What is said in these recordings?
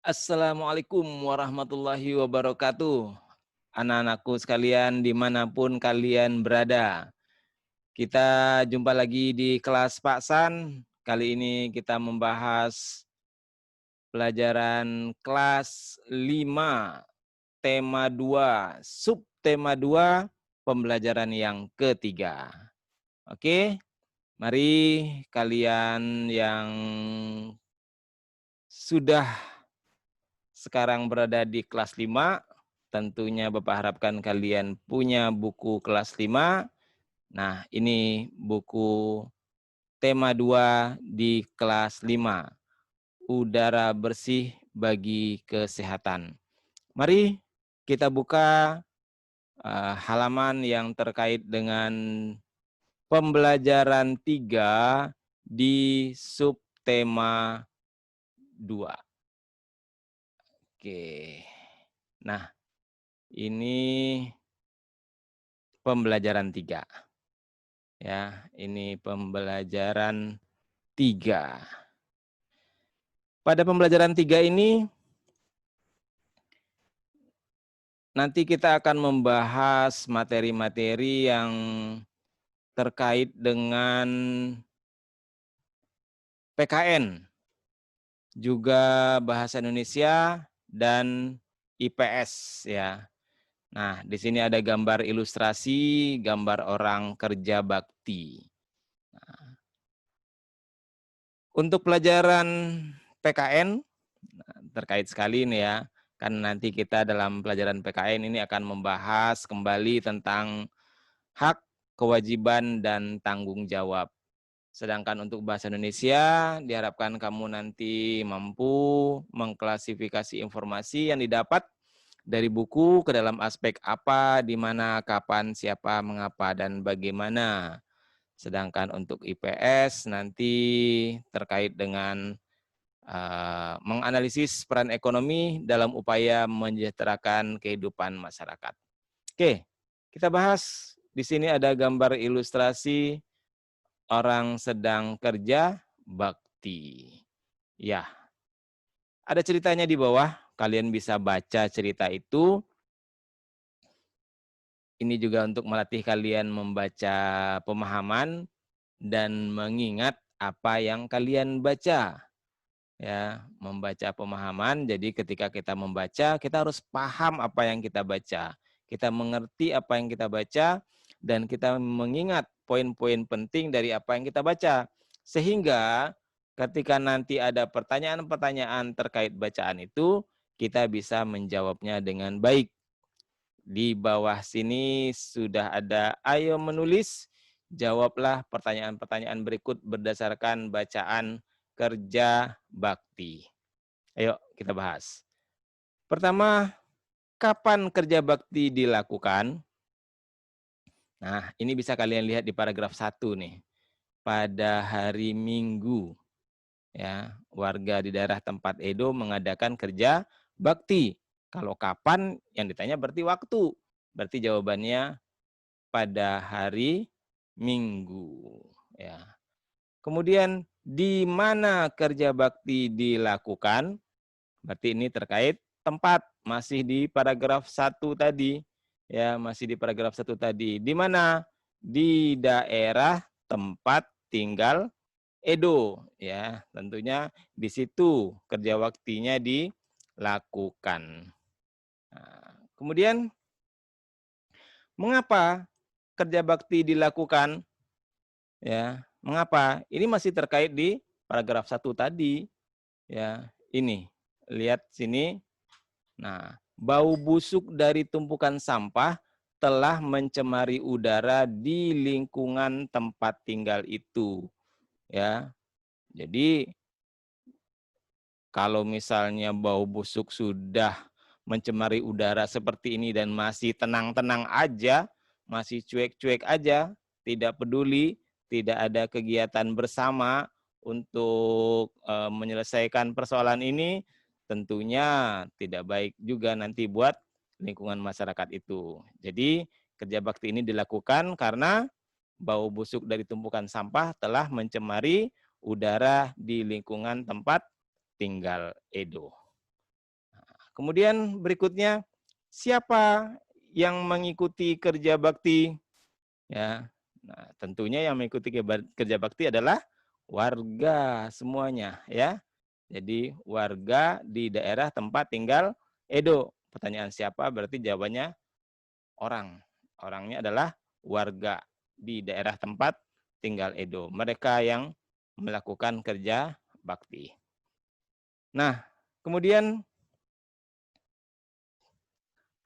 Assalamualaikum warahmatullahi wabarakatuh. Anak-anakku sekalian dimanapun kalian berada. Kita jumpa lagi di kelas Pak San. Kali ini kita membahas pelajaran kelas 5, tema 2, subtema 2, pembelajaran yang ketiga. Oke, mari kalian yang sudah sekarang berada di kelas 5, tentunya Bapak harapkan kalian punya buku kelas 5. Nah, ini buku tema 2 di kelas 5, udara bersih bagi kesehatan. Mari kita buka halaman yang terkait dengan pembelajaran 3 di subtema 2. Oke. Nah, ini pembelajaran 3. Ya, ini pembelajaran 3. Pada pembelajaran 3 ini, nanti kita akan membahas materi-materi yang terkait dengan PKN, juga bahasa Indonesia dan IPS ya. Nah, di sini ada gambar ilustrasi, gambar orang kerja bakti. Untuk pelajaran PKN, terkait sekali nih ya, kan nanti kita dalam pelajaran PKN ini akan membahas kembali tentang hak, kewajiban, dan tanggung jawab. Sedangkan untuk bahasa Indonesia, diharapkan kamu nanti mampu mengklasifikasi informasi yang didapat dari buku ke dalam aspek apa, di mana, kapan, siapa, mengapa, dan bagaimana. Sedangkan untuk IPS nanti terkait dengan menganalisis peran ekonomi dalam upaya mensejahterakan kehidupan masyarakat. Oke, kita bahas. Di sini ada gambar ilustrasi orang sedang kerja bakti. Ya, ada ceritanya di bawah. Kalian bisa baca cerita itu. Ini juga untuk melatih kalian membaca pemahaman dan mengingat apa yang kalian baca. Ya, membaca pemahaman. Jadi ketika kita membaca, kita harus paham apa yang kita baca. Kita mengerti apa yang kita baca dan kita mengingat poin-poin penting dari apa yang kita baca. Sehingga ketika nanti ada pertanyaan-pertanyaan terkait bacaan itu, kita bisa menjawabnya dengan baik. Di bawah sini sudah ada ayo menulis, jawablah pertanyaan-pertanyaan berikut berdasarkan bacaan kerja bakti. Ayo kita bahas. Pertama, kapan kerja bakti dilakukan? Nah, ini bisa kalian lihat di paragraf 1 nih. Pada hari Minggu, ya, warga di daerah tempat Edo mengadakan kerja bakti. Kalau kapan yang ditanya berarti waktu. Berarti jawabannya pada hari Minggu, ya. Kemudian di mana kerja bakti dilakukan? Berarti ini terkait tempat, masih di paragraf 1 tadi. Ya, masih di paragraf 1 tadi. Di mana? Di daerah tempat tinggal Edo, ya. Tentunya di situ kerja baktinya dilakukan. Nah, kemudian mengapa kerja bakti dilakukan? Ya, mengapa? Ini masih terkait di paragraf 1 tadi, ya. Ini, lihat sini. Nah, bau busuk dari tumpukan sampah telah mencemari udara di lingkungan tempat tinggal itu, ya. Jadi, kalau misalnya bau busuk sudah mencemari udara seperti ini dan masih tenang-tenang aja, masih cuek-cuek aja, tidak peduli, tidak ada kegiatan bersama untuk menyelesaikan persoalan ini, tentunya tidak baik juga nanti buat lingkungan masyarakat itu. Jadi kerja bakti ini dilakukan karena bau busuk dari tumpukan sampah telah mencemari udara di lingkungan tempat tinggal Edo. kemudian berikutnya, siapa yang mengikuti kerja bakti? Ya, nah, tentunya yang mengikuti kerja bakti adalah warga semuanya, ya. Jadi warga di daerah tempat tinggal Edo. Pertanyaan siapa berarti jawabannya orang. Orangnya adalah warga di daerah tempat tinggal Edo. Mereka yang melakukan kerja bakti. Nah, kemudian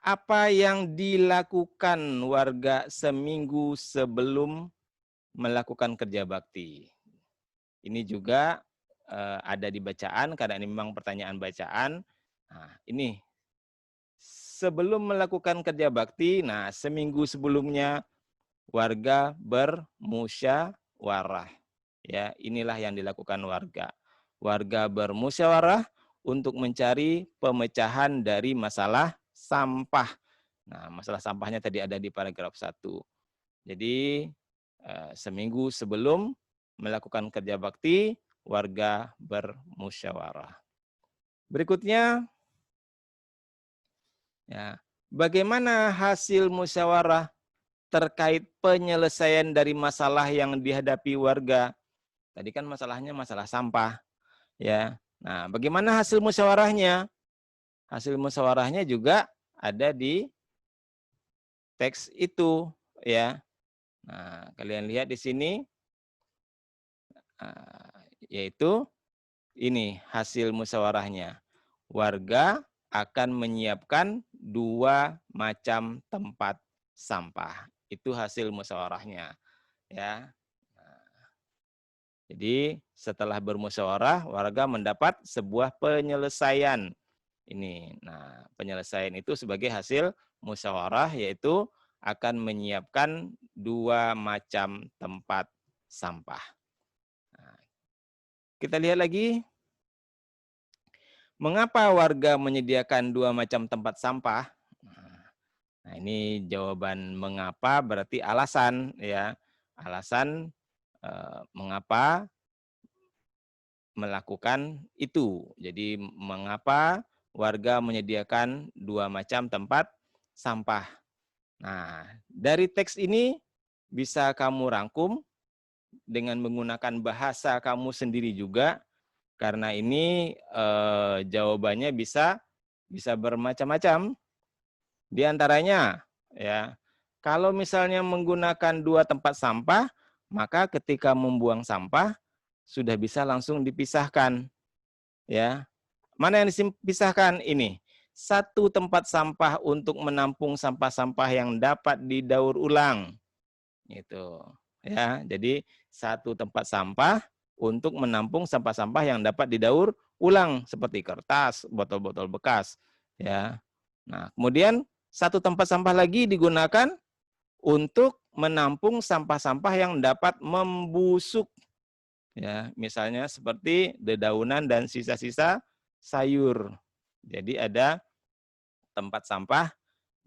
apa yang dilakukan warga seminggu sebelum melakukan kerja bakti? Ini juga ada di bacaan, karena ini memang pertanyaan bacaan. Nah, ini sebelum melakukan kerja bakti, nah seminggu sebelumnya warga bermusyawarah. Ya, inilah yang dilakukan warga. Warga bermusyawarah untuk mencari pemecahan dari masalah sampah. Nah, masalah sampahnya tadi ada di paragraf 1. Jadi, seminggu sebelum melakukan kerja bakti, warga bermusyawarah. Berikutnya, ya, bagaimana hasil musyawarah terkait penyelesaian dari masalah yang dihadapi warga? Tadi kan masalahnya masalah sampah, ya. Nah, bagaimana hasil musyawarahnya? Hasil musyawarahnya juga ada di teks itu, ya. Nah, kalian lihat di sini, yaitu ini hasil musyawarahnya. Warga akan menyiapkan 2 macam tempat sampah. Itu hasil musyawarahnya, ya. Jadi setelah bermusyawarah, warga mendapat sebuah penyelesaian. Ini, nah penyelesaian itu sebagai hasil musyawarah, yaitu akan menyiapkan 2 macam tempat sampah. Nah, kita lihat lagi, mengapa warga menyediakan 2 macam tempat sampah? Nah ini jawaban mengapa berarti alasan, ya. Alasan mengapa melakukan itu. Jadi mengapa warga menyediakan 2 macam tempat sampah. Nah, dari teks ini bisa kamu rangkum dengan menggunakan bahasa kamu sendiri juga, karena ini jawabannya bisa bermacam-macam. Di antaranya, ya, kalau misalnya menggunakan 2 tempat sampah, maka ketika membuang sampah sudah bisa langsung dipisahkan, ya. Mana yang dipisahkan? Ini. 1 tempat sampah untuk menampung sampah-sampah yang dapat didaur ulang. Gitu. Ya, jadi 1 tempat sampah untuk menampung sampah-sampah yang dapat didaur ulang seperti kertas, botol-botol bekas, ya. Nah, kemudian 1 tempat sampah lagi digunakan untuk menampung sampah-sampah yang dapat membusuk. Ya, misalnya seperti dedaunan dan sisa-sisa sayur. Jadi ada tempat sampah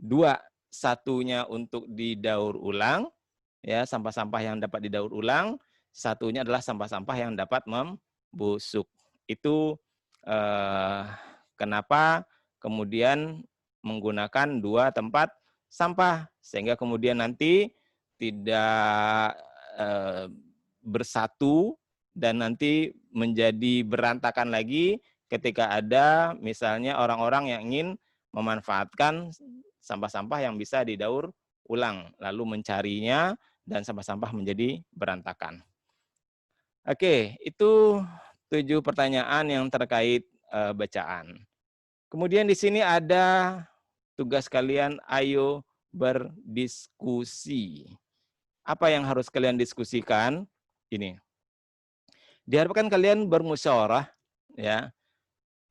2, satunya untuk didaur ulang, ya, sampah-sampah yang dapat didaur ulang, satunya adalah sampah-sampah yang dapat membusuk. Itu kenapa kemudian menggunakan 2 tempat sampah, sehingga kemudian nanti tidak bersatu dan nanti menjadi berantakan lagi ketika ada misalnya orang-orang yang ingin memanfaatkan sampah-sampah yang bisa didaur ulang, lalu mencarinya dan sampah-sampah menjadi berantakan. Oke, itu 7 pertanyaan yang terkait bacaan. Kemudian di sini ada tugas kalian, ayo berdiskusi. Apa yang harus kalian diskusikan? Ini. Diharapkan kalian bermusyawarah, ya,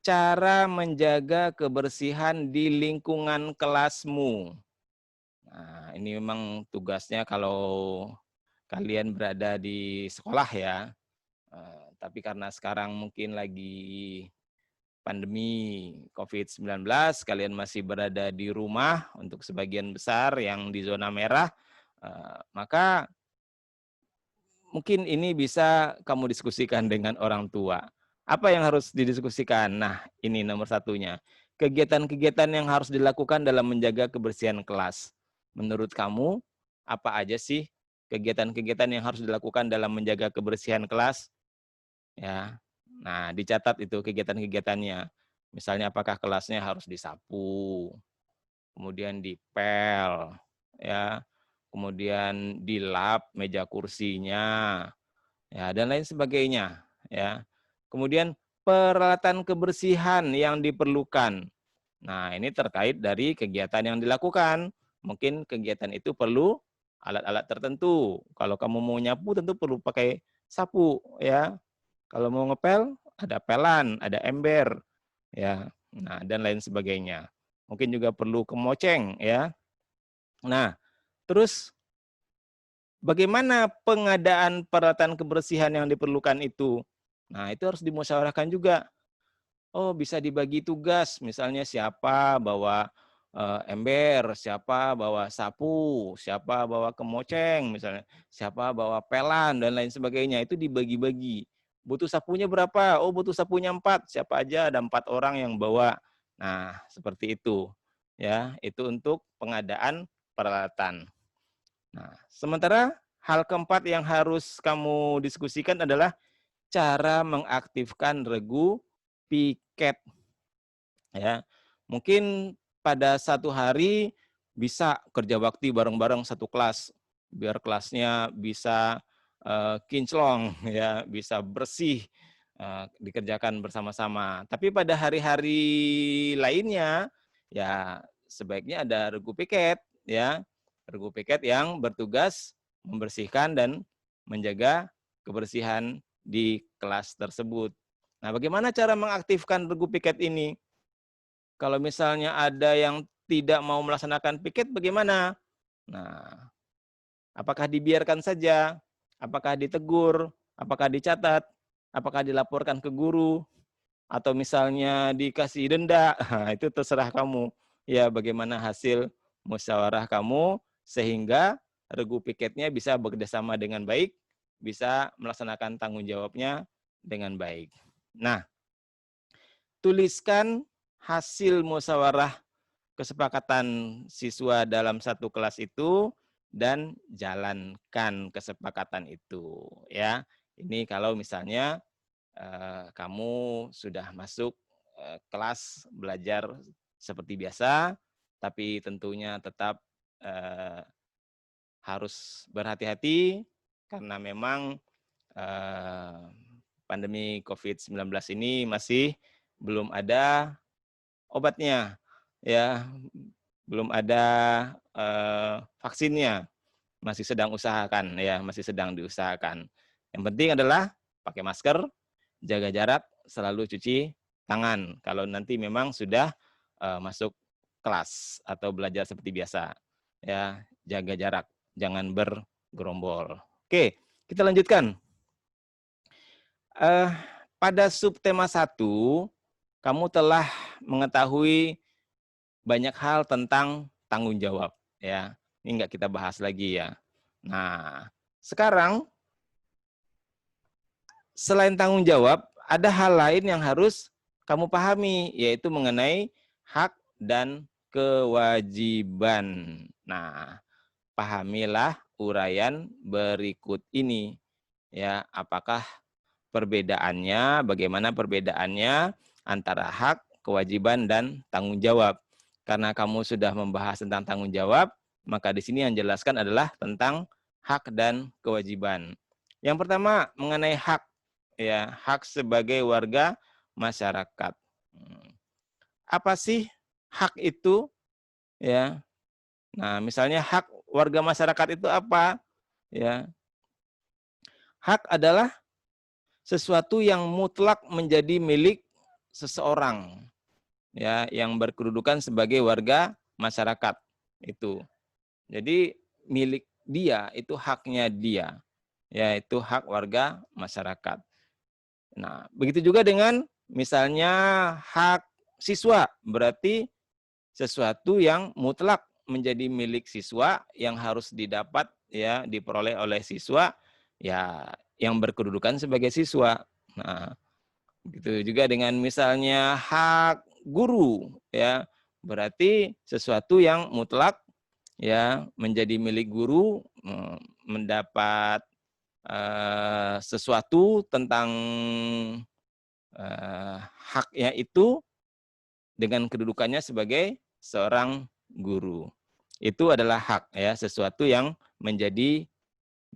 cara menjaga kebersihan di lingkungan kelasmu. Nah, ini memang tugasnya kalau kalian berada di sekolah, ya. Tapi karena sekarang mungkin lagi pandemi COVID-19, kalian masih berada di rumah untuk sebagian besar yang di zona merah, maka mungkin ini bisa kamu diskusikan dengan orang tua. Apa yang harus didiskusikan? Nah, ini nomor 1-nya. kegiatan-kegiatan yang harus dilakukan dalam menjaga kebersihan kelas. Menurut kamu, apa aja sih kegiatan-kegiatan yang harus dilakukan dalam menjaga kebersihan kelas? Ya. Nah, dicatat itu kegiatan-kegiatannya. Misalnya apakah kelasnya harus disapu, kemudian dipel, ya, kemudian dilap meja kursinya, ya, dan lain sebagainya, ya. Kemudian peralatan kebersihan yang diperlukan. Nah, ini terkait dari kegiatan yang dilakukan. Mungkin kegiatan itu perlu alat-alat tertentu. Kalau kamu mau nyapu tentu perlu pakai sapu, ya. Kalau mau ngepel ada pelan, ada ember, ya. Nah, dan lain sebagainya. Mungkin juga perlu kemoceng, ya. Nah, terus bagaimana pengadaan peralatan kebersihan yang diperlukan itu? Nah, itu harus dimusyawarahkan juga. Oh, bisa dibagi tugas, misalnya siapa bawa ember, siapa bawa sapu, siapa bawa kemoceng, misalnya, siapa bawa pelan dan lain sebagainya. Itu dibagi-bagi. Butuh sapunya berapa? Oh, butuh sapunya 4. Siapa aja ada 4 orang yang bawa. Nah, seperti itu. Ya, itu untuk pengadaan peralatan. Nah, sementara hal keempat yang harus kamu diskusikan adalah cara mengaktifkan regu piket, ya. Mungkin pada satu hari bisa kerja bakti bareng-bareng satu kelas, biar kelasnya bisa kinclong, ya, bisa bersih, dikerjakan bersama-sama. Tapi pada hari-hari lainnya, ya sebaiknya ada regu piket, ya, regu piket yang bertugas membersihkan dan menjaga kebersihan di kelas tersebut. Nah, bagaimana cara mengaktifkan regu piket ini? Kalau misalnya ada yang tidak mau melaksanakan piket bagaimana? Nah, apakah dibiarkan saja? Apakah ditegur? Apakah dicatat? Apakah dilaporkan ke guru? Atau misalnya dikasih denda? Nah, itu terserah kamu. Ya, bagaimana hasil musyawarah kamu sehingga regu piketnya bisa bekerjasama dengan baik, bisa melaksanakan tanggung jawabnya dengan baik. Nah, tuliskan hasil musyawarah kesepakatan siswa dalam satu kelas itu dan jalankan kesepakatan itu, ya. Ini kalau misalnya kamu sudah masuk kelas belajar seperti biasa, tapi tentunya tetap eh, harus berhati-hati karena memang eh, pandemi COVID-19 ini masih belum ada obatnya, ya, belum ada vaksinnya, masih sedang usahakan, ya, masih sedang diusahakan. Yang penting adalah pakai masker, jaga jarak, selalu cuci tangan. Kalau nanti memang sudah masuk kelas atau belajar seperti biasa, ya, jaga jarak, jangan bergerombol. Oke, kita lanjutkan. Pada subtema 1, kamu telah mengetahui banyak hal tentang tanggung jawab, ya. Ini enggak kita bahas lagi, ya. Nah, sekarang selain tanggung jawab, ada hal lain yang harus kamu pahami, yaitu mengenai hak dan kewajiban. Nah, pahamilah uraian berikut ini, ya. Apakah perbedaannya, bagaimana perbedaannya antara hak, kewajiban, dan tanggung jawab. Karena kamu sudah membahas tentang tanggung jawab, maka di sini yang jelaskan adalah tentang hak dan kewajiban. Yang pertama mengenai hak, ya, hak sebagai warga masyarakat. Apa sih hak itu? Ya. Nah, misalnya hak warga masyarakat itu apa? Ya. Hak adalah sesuatu yang mutlak menjadi milik seseorang, ya, yang berkedudukan sebagai warga masyarakat itu. Jadi milik dia itu haknya dia, ya, itu hak warga masyarakat. Nah, begitu juga dengan misalnya hak siswa, berarti sesuatu yang mutlak menjadi milik siswa yang harus didapat, ya, diperoleh oleh siswa, ya, yang berkedudukan sebagai siswa. Nah, begitu juga dengan misalnya hak guru, ya. Berarti sesuatu yang mutlak, ya, menjadi milik guru, mendapat sesuatu tentang haknya itu dengan kedudukannya sebagai seorang guru. Itu adalah hak, ya, sesuatu yang menjadi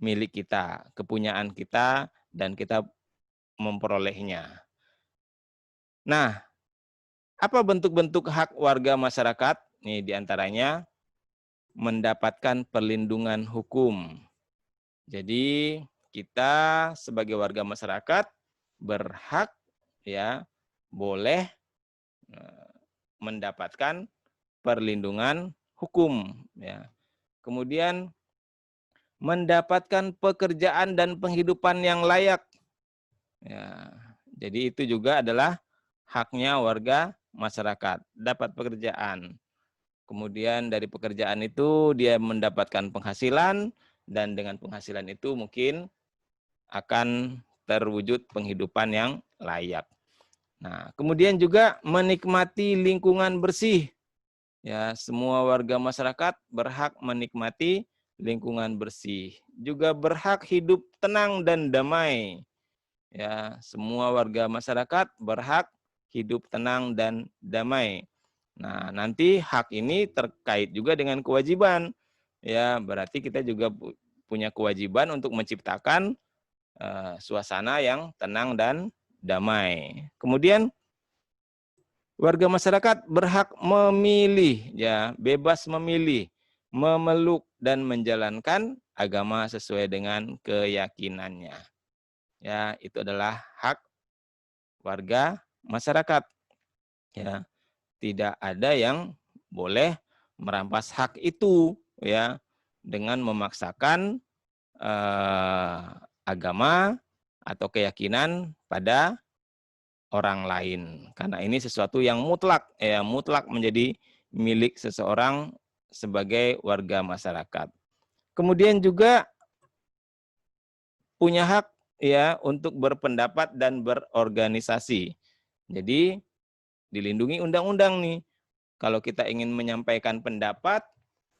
milik kita, kepunyaan kita, dan kita memperolehnya. Nah, apa bentuk-bentuk hak warga masyarakat? Nih diantaranya mendapatkan perlindungan hukum. Jadi kita sebagai warga masyarakat berhak, ya, boleh mendapatkan perlindungan hukum, ya. Kemudian mendapatkan pekerjaan dan penghidupan yang layak. Ya, jadi itu juga adalah haknya warga masyarakat, dapat pekerjaan. Kemudian dari pekerjaan itu dia mendapatkan penghasilan, dan dengan penghasilan itu mungkin akan terwujud penghidupan yang layak. Nah, kemudian juga menikmati lingkungan bersih. Ya, semua warga masyarakat berhak menikmati lingkungan bersih. Juga berhak hidup tenang dan damai. Ya, semua warga masyarakat berhak hidup tenang dan damai. Nah, nanti hak ini terkait juga dengan kewajiban. Ya, berarti kita juga punya kewajiban untuk menciptakan suasana yang tenang dan damai. Kemudian warga masyarakat berhak memilih, ya, bebas memilih, memeluk dan menjalankan agama sesuai dengan keyakinannya. Ya, itu adalah hak warga masyarakat. Ya, tidak ada yang boleh merampas hak itu, ya, dengan memaksakan agama atau keyakinan pada orang lain. Karena ini sesuatu yang mutlak, ya, mutlak menjadi milik seseorang sebagai warga masyarakat. Kemudian juga punya hak, ya, untuk berpendapat dan berorganisasi. Jadi dilindungi undang-undang nih. Kalau kita ingin menyampaikan pendapat,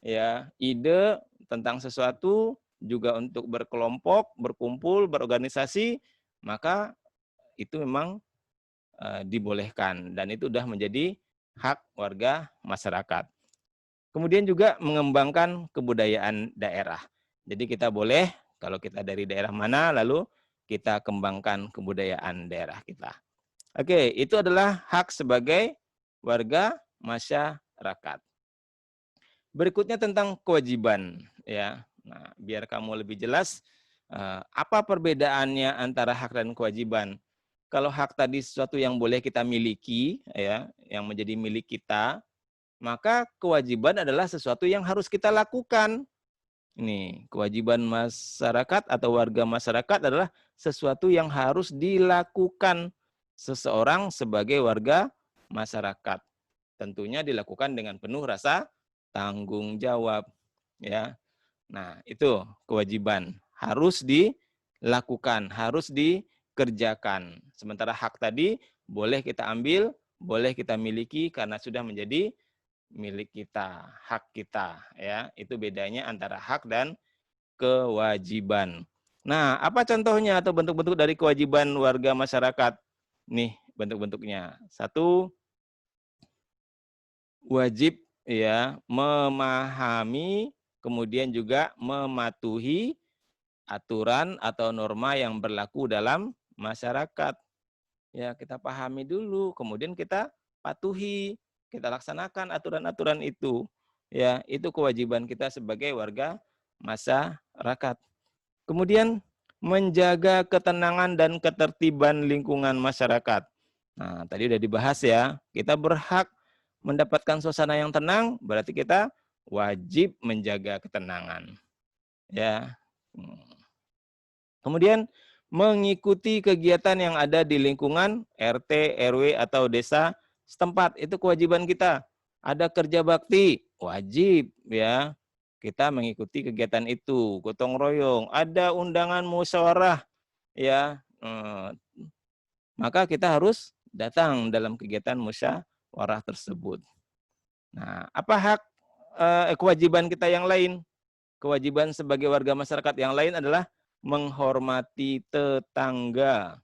ya, ide tentang sesuatu, juga untuk berkelompok, berkumpul, berorganisasi, maka itu memang dibolehkan, dan itu sudah menjadi hak warga masyarakat. Kemudian juga mengembangkan kebudayaan daerah. Jadi kita boleh, kalau kita dari daerah mana, lalu kita kembangkan kebudayaan daerah kita. Oke, itu adalah hak sebagai warga masyarakat. Berikutnya tentang kewajiban, ya. Nah, biar kamu lebih jelas apa perbedaannya antara hak dan kewajiban. Kalau hak tadi sesuatu yang boleh kita miliki, ya, yang menjadi milik kita, maka kewajiban adalah sesuatu yang harus kita lakukan. Ini, kewajiban masyarakat atau warga masyarakat adalah sesuatu yang harus dilakukan seseorang sebagai warga masyarakat. Tentunya dilakukan dengan penuh rasa tanggung jawab, ya. Nah, itu kewajiban harus dilakukan, harus dikerjakan. Sementara hak tadi boleh kita ambil, boleh kita miliki karena sudah menjadi milik kita, hak kita, ya. Itu bedanya antara hak dan kewajiban. Nah, apa contohnya atau bentuk-bentuk dari kewajiban warga masyarakat? Nih, bentuk-bentuknya. Satu, wajib, ya, memahami, kemudian juga mematuhi aturan atau norma yang berlaku dalam masyarakat. Ya, kita pahami dulu, kemudian kita patuhi, kita laksanakan aturan-aturan itu. Ya, itu kewajiban kita sebagai warga masyarakat. Kemudian menjaga ketenangan dan ketertiban lingkungan masyarakat. Nah, tadi udah dibahas, ya. Kita berhak mendapatkan suasana yang tenang, berarti kita wajib menjaga ketenangan. Ya. Kemudian mengikuti kegiatan yang ada di lingkungan RT, RW atau desa setempat, itu kewajiban kita. Ada kerja bakti, wajib, ya. Kita mengikuti kegiatan itu, gotong royong, ada undangan musyawarah, ya. Maka kita harus datang dalam kegiatan musyawarah musyawarah tersebut. Nah, apa hak kewajiban kita yang lain? Kewajiban sebagai warga masyarakat yang lain adalah menghormati tetangga.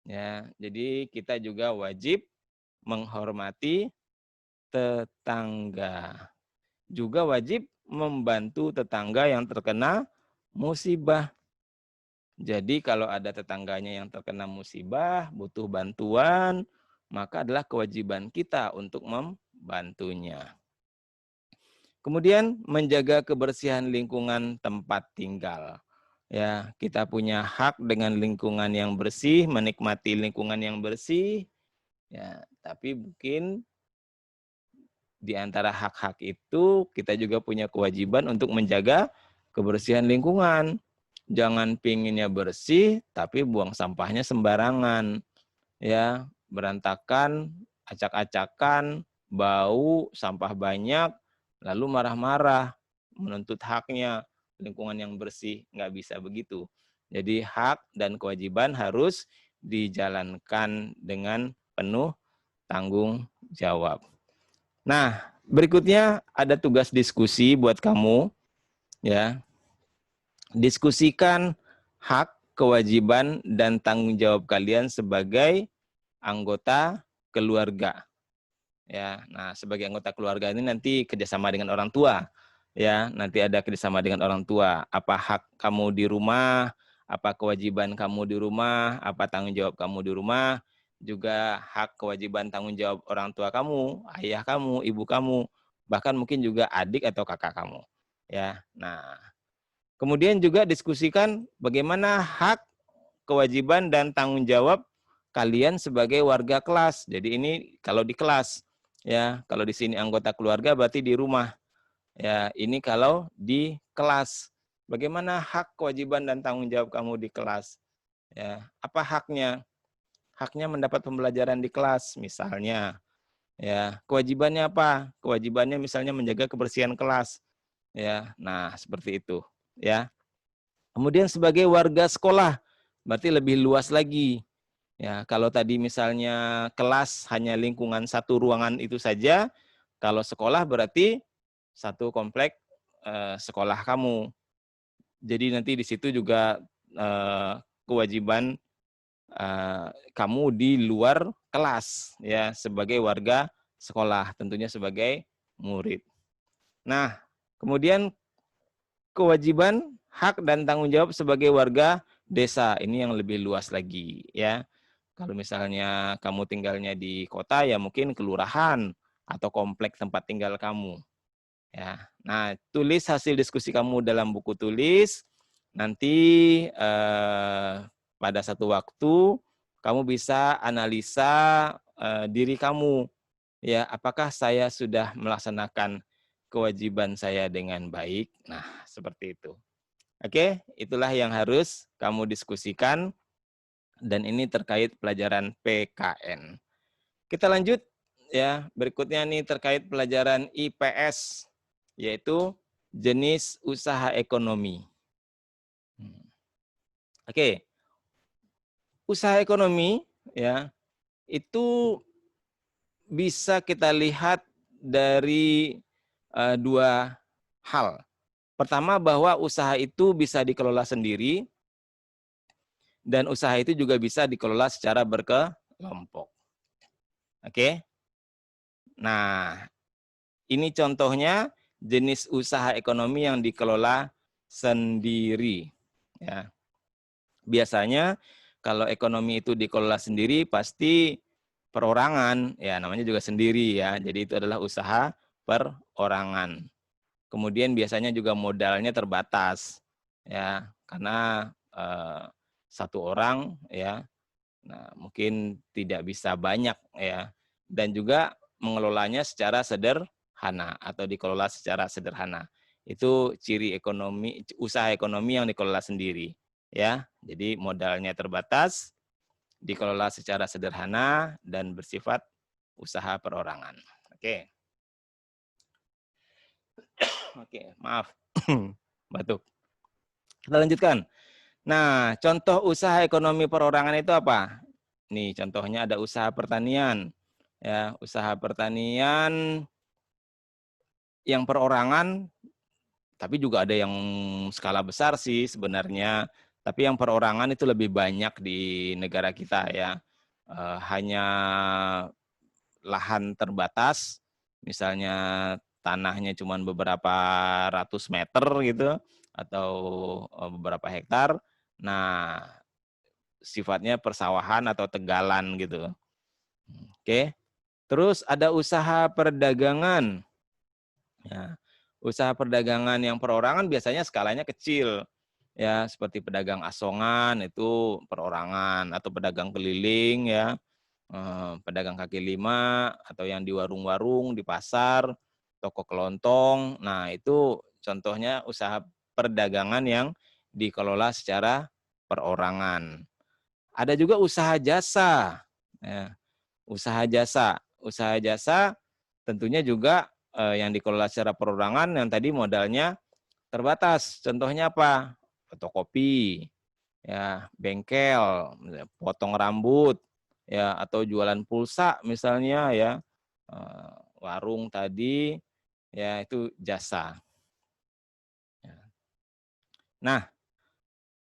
Ya, jadi kita juga wajib menghormati tetangga. Juga wajib membantu tetangga yang terkena musibah. Jadi kalau ada tetangganya yang terkena musibah, butuh bantuan, maka adalah kewajiban kita untuk membantunya. Kemudian menjaga kebersihan lingkungan tempat tinggal. Ya, kita punya hak dengan lingkungan yang bersih, menikmati lingkungan yang bersih. Ya, tapi mungkin di antara hak-hak itu kita juga punya kewajiban untuk menjaga kebersihan lingkungan. Jangan pinginnya bersih tapi buang sampahnya sembarangan. Ya, berantakan, acak-acakan, bau, sampah banyak, lalu marah-marah, menuntut haknya, lingkungan yang bersih, nggak bisa begitu. Jadi hak dan kewajiban harus dijalankan dengan penuh tanggung jawab. Nah, berikutnya ada tugas diskusi buat kamu, ya. Diskusikan hak, kewajiban, dan tanggung jawab kalian sebagai anggota keluarga. Ya, nah sebagai anggota keluarga ini nanti kerjasama dengan orang tua. Ya, nanti ada kerjasama dengan orang tua. Apa hak kamu di rumah, apa kewajiban kamu di rumah, apa tanggung jawab kamu di rumah, juga hak kewajiban tanggung jawab orang tua kamu, ayah kamu, ibu kamu, bahkan mungkin juga adik atau kakak kamu. Ya, nah kemudian juga diskusikan bagaimana hak, kewajiban, dan tanggung jawab kalian sebagai warga kelas. Jadi ini kalau di kelas, ya. Kalau di sini anggota keluarga berarti di rumah. Ya, ini kalau di kelas. Bagaimana hak, kewajiban, dan tanggung jawab kamu di kelas? Ya, apa haknya? Haknya mendapat pembelajaran di kelas, misalnya. Ya, kewajibannya apa? Kewajibannya misalnya menjaga kebersihan kelas. Ya, nah seperti itu. Ya. Kemudian sebagai warga sekolah, berarti lebih luas lagi. Ya, kalau tadi misalnya kelas hanya lingkungan satu ruangan itu saja, kalau sekolah berarti satu komplek sekolah kamu. Jadi nanti di situ juga kewajiban kamu di luar kelas ya sebagai warga sekolah, tentunya sebagai murid. Nah, kemudian kewajiban, hak, dan tanggung jawab sebagai warga desa. Ini yang lebih luas lagi ya. Kalau misalnya kamu tinggalnya di kota ya mungkin kelurahan atau kompleks tempat tinggal kamu. Ya. Nah, tulis hasil diskusi kamu dalam buku tulis. Nanti pada satu waktu kamu bisa analisa diri kamu. Ya, apakah saya sudah melaksanakan kewajiban saya dengan baik? Nah, seperti itu. Oke, itulah yang harus kamu diskusikan dan ini terkait pelajaran PKN. Kita lanjut ya, berikutnya nih terkait pelajaran IPS yaitu jenis usaha ekonomi. Oke. Usaha ekonomi ya, itu bisa kita lihat dari dua hal. Pertama bahwa usaha itu bisa dikelola sendiri dan usaha itu juga bisa dikelola secara berkelompok. Oke. Nah, ini contohnya jenis usaha ekonomi yang dikelola sendiri. Ya. Biasanya kalau ekonomi itu dikelola sendiri pasti perorangan, ya namanya juga sendiri ya. Jadi itu adalah usaha perorangan. Kemudian biasanya juga modalnya terbatas, ya karena satu orang ya, nah mungkin tidak bisa banyak ya, dan juga mengelolanya secara sederhana atau dikelola secara sederhana. Itu ciri ekonomi, usaha ekonomi yang dikelola sendiri, ya. Jadi modalnya terbatas, dikelola secara sederhana dan bersifat usaha perorangan. Oke. Oke, maaf. Batuk. Kita lanjutkan. Nah, contoh usaha ekonomi perorangan itu apa? Nih, contohnya ada usaha pertanian, Ya, usaha pertanian yang perorangan, tapi juga ada yang skala besar sih sebenarnya. Tapi yang perorangan itu lebih banyak di negara kita ya. Hanya lahan terbatas, misalnya tanahnya cuma beberapa ratus meter gitu, atau beberapa hektar. Nah, sifatnya persawahan atau tegalan gitu. Oke. Terus ada usaha perdagangan. Ya, usaha perdagangan yang perorangan biasanya skalanya kecil. Ya, seperti pedagang asongan itu perorangan, atau pedagang keliling ya, pedagang kaki lima, atau yang di warung-warung, di pasar, toko kelontong. Nah, itu contohnya usaha perdagangan yang dikelola secara perorangan. Ada juga usaha jasa. Ya, usaha jasa. Usaha jasa tentunya juga yang dikelola secara perorangan yang tadi modalnya terbatas. Contohnya apa? Fotokopi, ya, bengkel, potong rambut, ya, atau jualan pulsa misalnya ya, warung tadi, ya itu jasa. Ya. Nah,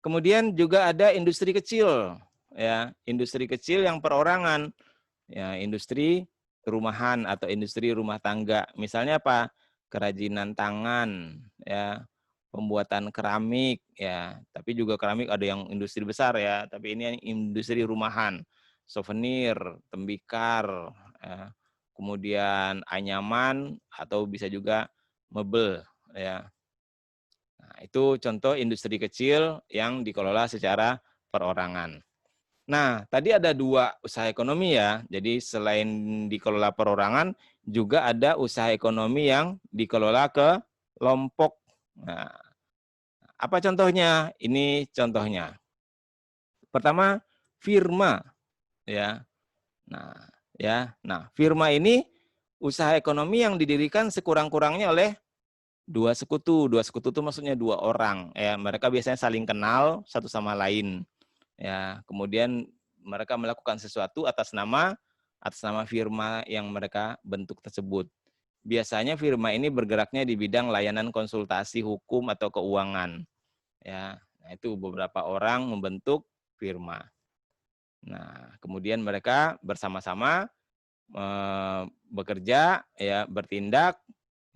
kemudian juga ada industri kecil, ya, industri kecil yang perorangan, ya, industri rumahan atau industri rumah tangga. Misalnya apa? Kerajinan tangan, ya, pembuatan keramik, ya. Tapi juga keramik ada yang industri besar ya, tapi ini yang industri rumahan, souvenir, tembikar, ya. Kemudian anyaman atau bisa juga mebel, ya. Nah, itu contoh industri kecil yang dikelola secara perorangan. Nah, tadi ada dua usaha ekonomi ya. Jadi selain dikelola perorangan, juga ada usaha ekonomi yang dikelola kelompok. Nah, apa contohnya? Ini contohnya. Pertama, firma ya. Nah, ya. Nah, firma ini usaha ekonomi yang didirikan sekurang-kurangnya oleh dua sekutu. Dua sekutu itu maksudnya dua orang. Ya, mereka biasanya saling kenal satu sama lain. Ya, kemudian mereka melakukan sesuatu atas nama firma yang mereka bentuk tersebut. Biasanya firma ini bergeraknya di bidang layanan konsultasi hukum atau keuangan. Ya, nah itu beberapa orang membentuk firma. Nah, kemudian mereka bersama-sama bekerja, ya, bertindak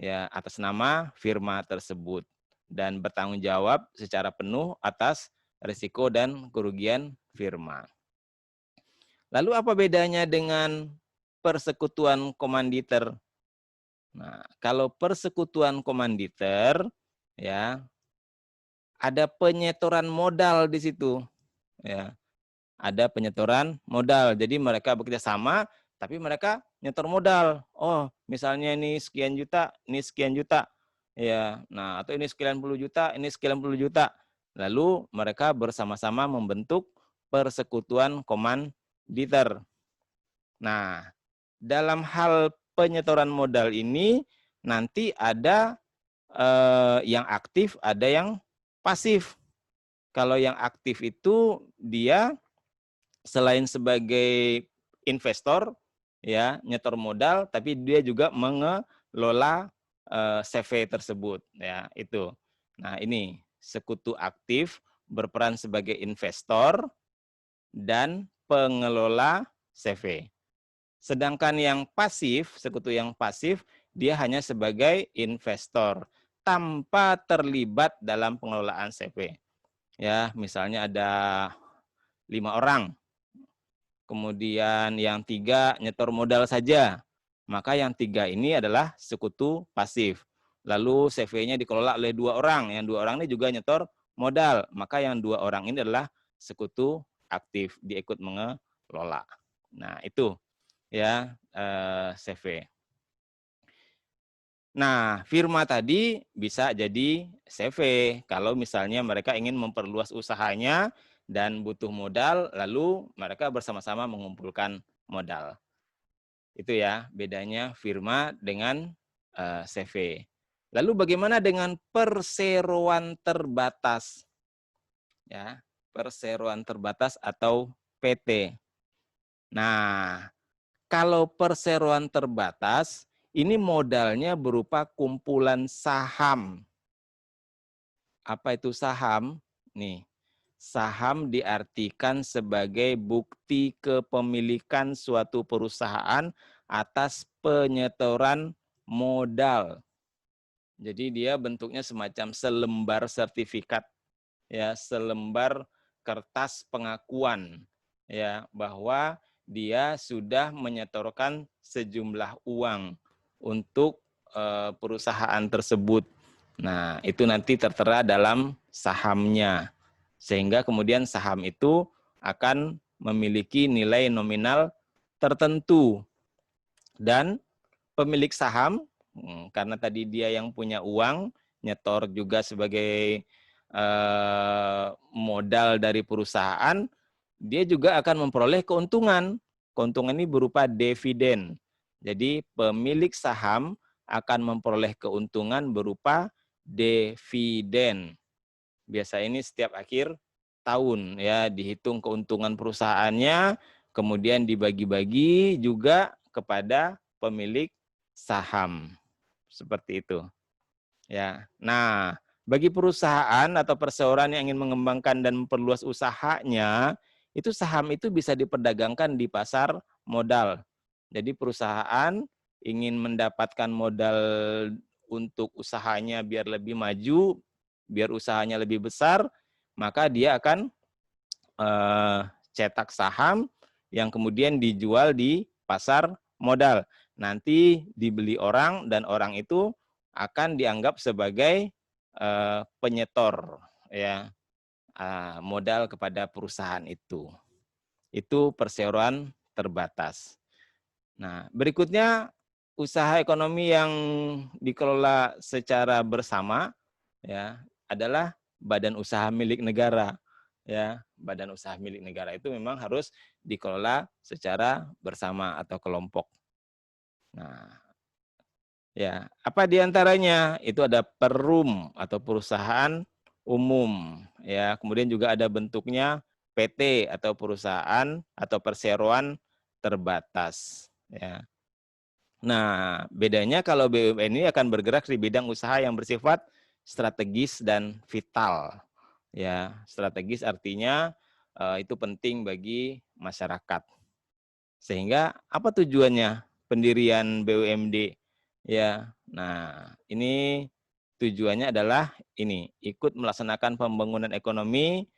ya atas nama firma tersebut dan bertanggung jawab secara penuh atas risiko dan kerugian firma. Lalu apa bedanya dengan persekutuan komanditer? Nah, kalau persekutuan komanditer ya ada penyetoran modal di situ ya. Ada penyetoran modal. Jadi mereka bekerja sama tapi mereka nyetor modal. Oh, misalnya ini sekian juta, ini sekian juta. Ya, nah atau ini sekian puluh juta, ini sekian puluh juta. Lalu mereka bersama-sama membentuk persekutuan komanditer. Nah, dalam hal penyetoran modal ini nanti ada yang aktif, ada yang pasif. Kalau yang aktif itu dia selain sebagai investor ya, nyetor modal, tapi dia juga mengelola CV tersebut ya, itu. Nah, ini sekutu aktif berperan sebagai investor dan pengelola CV. Sedangkan yang pasif, sekutu yang pasif, dia hanya sebagai investor tanpa terlibat dalam pengelolaan CV. Ya, misalnya ada 5 orang, kemudian yang 3 nyetor modal saja, maka yang 3 ini adalah sekutu pasif. Lalu CV-nya dikelola oleh 2 orang, yang 2 orang ini juga nyetor modal, maka yang 2 orang ini adalah sekutu aktif, dia ikut mengelola. Nah, itu ya CV. Nah, firma tadi bisa jadi CV kalau misalnya mereka ingin memperluas usahanya dan butuh modal, lalu mereka bersama-sama mengumpulkan modal. Itu ya bedanya firma dengan CV. Lalu bagaimana dengan perseroan terbatas? Ya, perseroan terbatas atau PT. Nah, Kalau perseroan terbatas, ini modalnya berupa kumpulan saham. Apa itu saham? Nih, saham diartikan sebagai bukti kepemilikan suatu perusahaan atas penyetoran modal. Jadi dia bentuknya semacam selembar sertifikat, ya, selembar kertas pengakuan, ya, bahwa dia sudah menyetorkan sejumlah uang untuk perusahaan tersebut. Nah, itu nanti tertera dalam sahamnya. Sehingga kemudian saham itu akan memiliki nilai nominal tertentu. Dan pemilik saham, karena tadi dia yang punya uang, nyetor juga sebagai modal dari perusahaan, dia juga akan memperoleh keuntungan. Keuntungan ini berupa dividen. Jadi pemilik saham akan memperoleh keuntungan berupa dividen. Biasa ini setiap akhir tahun, ya, dihitung keuntungan perusahaannya, kemudian dibagi-bagi juga kepada pemilik saham. Seperti itu. Ya. Nah, bagi perusahaan atau perseroan yang ingin mengembangkan dan memperluas usahanya, itu saham itu bisa diperdagangkan di pasar modal. Jadi perusahaan ingin mendapatkan modal untuk usahanya biar lebih maju, biar usahanya lebih besar, maka dia akan cetak saham yang kemudian dijual di pasar modal. Nanti dibeli orang dan orang itu akan dianggap sebagai penyetor, ya, modal kepada perusahaan itu. Itu perseroan terbatas. Nah, berikutnya usaha ekonomi yang dikelola secara bersama, ya, adalah badan usaha milik negara. Ya, badan usaha milik negara itu memang harus dikelola secara bersama atau kelompok. Nah, ya, apa diantaranya? Itu ada perum atau perusahaan umum, ya. Kemudian juga ada bentuknya PT atau perusahaan atau perseroan terbatas, ya. Nah, bedanya kalau BUMN ini akan bergerak di bidang usaha yang bersifat strategis dan vital. Ya, strategis artinya itu penting bagi masyarakat. Sehingga apa tujuannya pendirian BUMD? Ya, nah ini tujuannya adalah ini, ikut melaksanakan pembangunan ekonomi,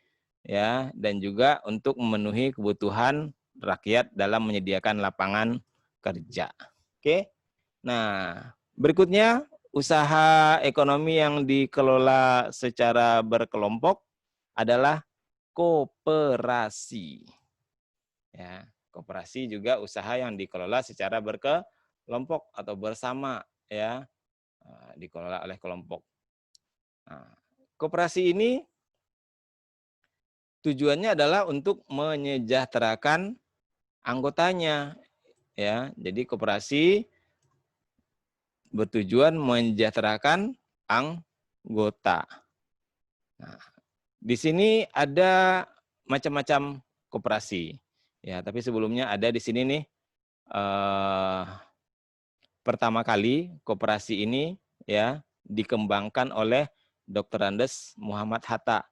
ya, dan juga untuk memenuhi kebutuhan rakyat dalam menyediakan lapangan kerja. Oke. Nah, berikutnya usaha ekonomi yang dikelola secara berkelompok adalah koperasi. Ya, koperasi juga usaha yang dikelola secara berkelompok atau bersama, ya, dikelola oleh kelompok. Nah, koperasi ini tujuannya adalah untuk menyejahterakan anggotanya, ya. Jadi koperasi bertujuan mensejahterakan anggota. Nah, di sini ada macam-macam koperasi. Ya, tapi sebelumnya ada di sini nih pertama kali koperasi ini, ya, dikembangkan oleh Dr. Andes Muhammad Hatta.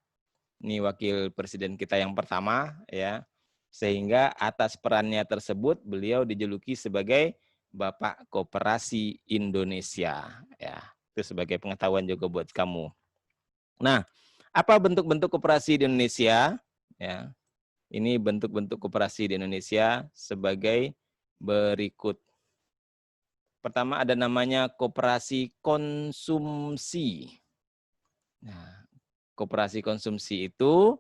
Ini wakil presiden kita yang pertama, ya. Sehingga atas perannya tersebut beliau dijuluki sebagai Bapak Koperasi Indonesia, ya. Itu sebagai pengetahuan juga buat kamu. Nah, apa bentuk-bentuk koperasi di Indonesia? Ya, ini bentuk-bentuk koperasi di Indonesia sebagai berikut. Pertama ada namanya koperasi konsumsi. Nah, koperasi konsumsi itu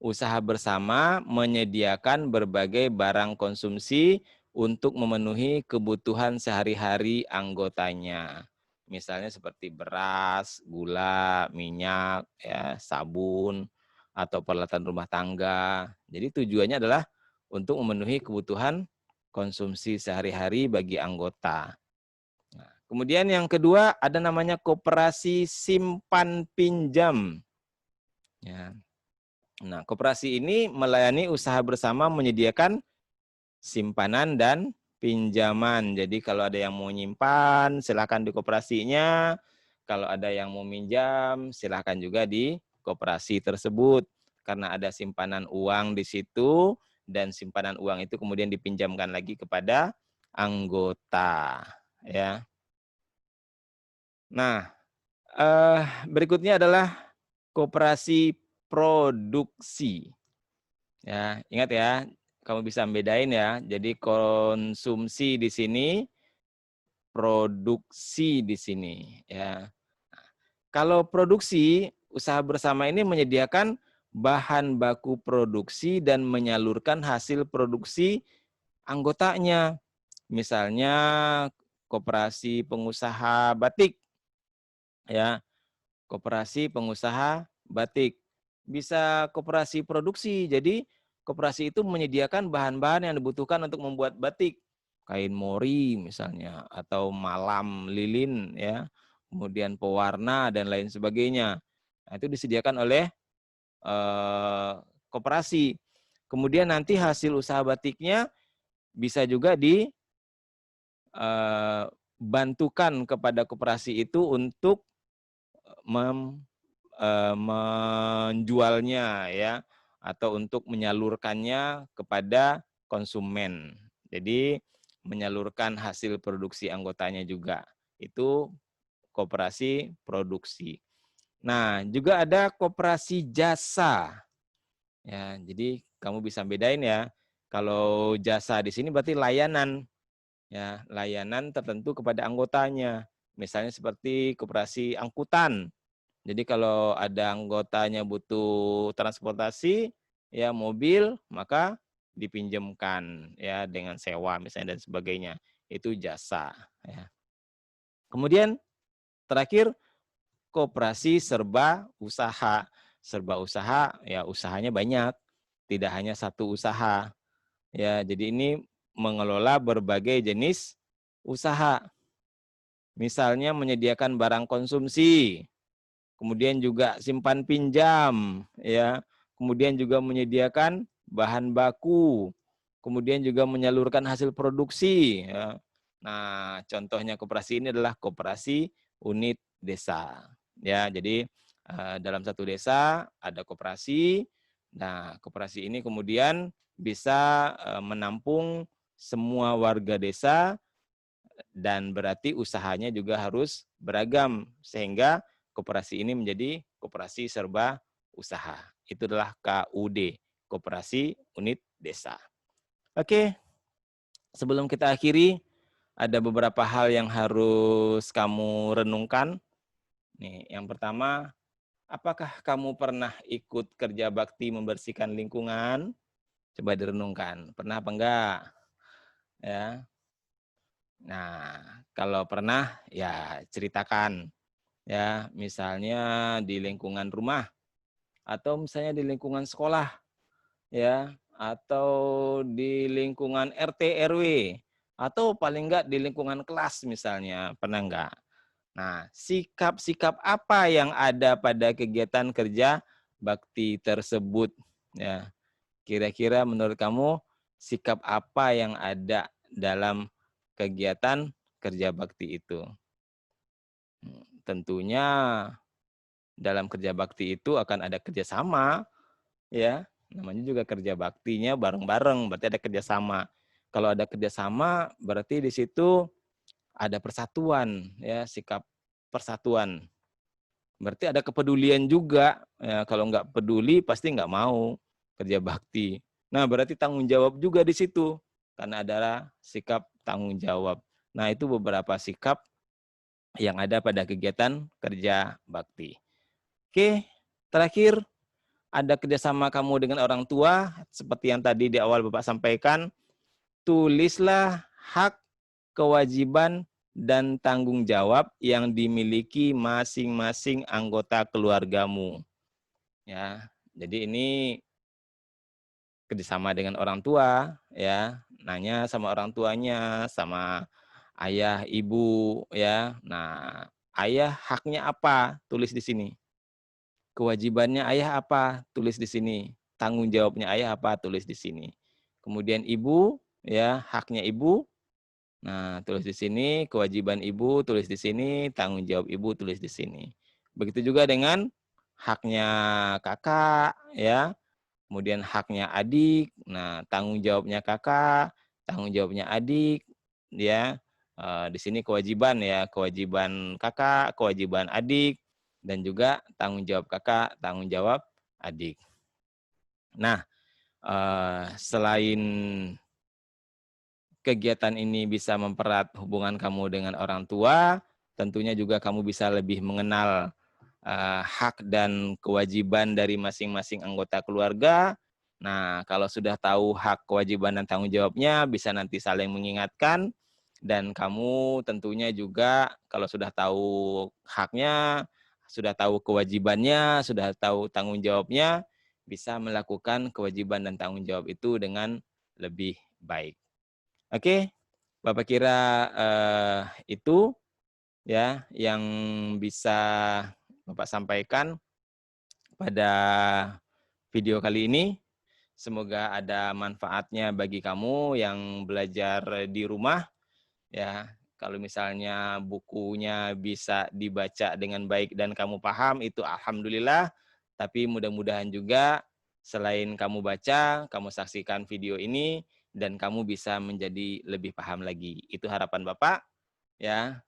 usaha bersama menyediakan berbagai barang konsumsi untuk memenuhi kebutuhan sehari-hari anggotanya. Misalnya seperti beras, gula, minyak, ya, sabun, atau peralatan rumah tangga. Jadi tujuannya adalah untuk memenuhi kebutuhan konsumsi sehari-hari bagi anggota. Nah, kemudian yang kedua ada namanya koperasi simpan pinjam. Ya. Nah, koperasi ini melayani usaha bersama menyediakan simpanan dan pinjaman. Jadi kalau ada yang mau nyimpan, silakan di koperasinya. Kalau ada yang mau minjam, silakan juga di koperasi tersebut. Karena ada simpanan uang di situ, dan simpanan uang itu kemudian dipinjamkan lagi kepada anggota. Ya. Nah, berikutnya adalah koperasi produksi. Ya, ingat ya, kamu bisa bedain ya. Jadi konsumsi di sini, produksi di sini ya. Kalau produksi, usaha bersama ini menyediakan bahan baku produksi dan menyalurkan hasil produksi anggotanya. Misalnya koperasi pengusaha batik ya, koperasi pengusaha batik. Bisa koperasi produksi. Jadi koperasi itu menyediakan bahan-bahan yang dibutuhkan untuk membuat batik. Kain mori misalnya, atau malam lilin ya, kemudian pewarna dan lain sebagainya. Nah, itu disediakan oleh koperasi. Kemudian nanti hasil usaha batiknya bisa juga dibantukan kepada koperasi itu untuk menjualnya ya, atau untuk menyalurkannya kepada konsumen. Jadi menyalurkan hasil produksi anggotanya juga. Itu koperasi produksi. Nah, juga ada koperasi jasa. Ya, jadi kamu bisa bedain ya. Kalau jasa di sini berarti layanan. Ya, layanan tertentu kepada anggotanya. Misalnya seperti koperasi angkutan. Jadi kalau ada anggotanya butuh transportasi, ya mobil, maka dipinjamkan ya dengan sewa misalnya dan sebagainya. Itu jasa. Ya. Kemudian terakhir koperasi serba usaha. Serba usaha ya usahanya banyak, tidak hanya satu usaha. Ya, jadi ini mengelola berbagai jenis usaha. Misalnya menyediakan barang konsumsi, kemudian juga simpan pinjam, ya, kemudian juga menyediakan bahan baku, kemudian juga menyalurkan hasil produksi. Ya. Nah, contohnya koperasi ini adalah koperasi unit desa. Ya, jadi dalam satu desa ada koperasi. Nah, koperasi ini kemudian bisa menampung semua warga desa dan berarti usahanya juga harus beragam sehingga koperasi ini menjadi koperasi serba usaha. Itu adalah KUD, Koperasi Unit Desa. Oke, sebelum kita akhiri, ada beberapa hal yang harus kamu renungkan. Nih, yang pertama, apakah kamu pernah ikut kerja bakti membersihkan lingkungan? Coba direnungkan. Pernah apa enggak? Ya. Nah, kalau pernah, ya ceritakan. Ya, misalnya di lingkungan rumah atau misalnya di lingkungan sekolah ya, atau di lingkungan RT RW atau paling enggak di lingkungan kelas misalnya, pernah enggak? Nah, sikap-sikap apa yang ada pada kegiatan kerja bakti tersebut ya? Kira-kira menurut kamu sikap apa yang ada dalam kegiatan kerja bakti itu? Tentunya dalam kerja bakti itu akan ada kerjasama, ya. Namanya juga kerja baktinya bareng-bareng, berarti ada kerjasama. Kalau ada kerjasama, berarti di situ ada persatuan, ya, sikap persatuan. Berarti ada kepedulian juga. Ya, kalau nggak peduli, pasti nggak mau kerja bakti. Nah, berarti tanggung jawab juga di situ, karena ada sikap tanggung jawab. Nah, itu beberapa sikap yang ada pada kegiatan kerja bakti. Oke, terakhir ada kerjasama kamu dengan orang tua, seperti yang tadi di awal Bapak sampaikan, tulislah hak, kewajiban, dan tanggung jawab yang dimiliki masing-masing anggota keluargamu. Ya, jadi ini kerjasama dengan orang tua, ya, nanya sama orang tuanya, sama ayah, ibu, ya. Nah, ayah haknya apa? Tulis di sini. Kewajibannya ayah apa? Tulis di sini. Tanggung jawabnya ayah apa? Tulis di sini. Kemudian ibu, ya, haknya ibu, Nah, tulis di sini kewajiban ibu, tulis di sini tanggung jawab ibu, tulis di sini. Begitu juga dengan haknya kakak, ya, kemudian haknya adik. Nah, tanggung jawabnya kakak, tanggung jawabnya adik, ya. Di sini kewajiban ya, kewajiban kakak, kewajiban adik, dan juga tanggung jawab kakak, tanggung jawab adik. Nah, selain kegiatan ini bisa mempererat hubungan kamu dengan orang tua, tentunya juga kamu bisa lebih mengenal hak dan kewajiban dari masing-masing anggota keluarga. Nah, kalau sudah tahu hak, kewajiban, dan tanggung jawabnya, bisa nanti saling mengingatkan. Dan kamu tentunya juga kalau sudah tahu haknya, sudah tahu kewajibannya, sudah tahu tanggung jawabnya, bisa melakukan kewajiban dan tanggung jawab itu dengan lebih baik. Oke, Bapak kira itu ya yang bisa Bapak sampaikan pada video kali ini. Semoga ada manfaatnya bagi kamu yang belajar di rumah ya. Kalau misalnya bukunya bisa dibaca dengan baik dan kamu paham, itu alhamdulillah. Tapi mudah-mudahan juga selain kamu baca, kamu saksikan video ini dan kamu bisa menjadi lebih paham lagi. Itu harapan Bapak ya.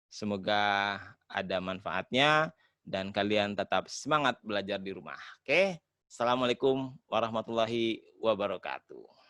Semoga ada manfaatnya dan kalian tetap semangat belajar di rumah. Oke? Assalamualaikum warahmatullahi wabarakatuh.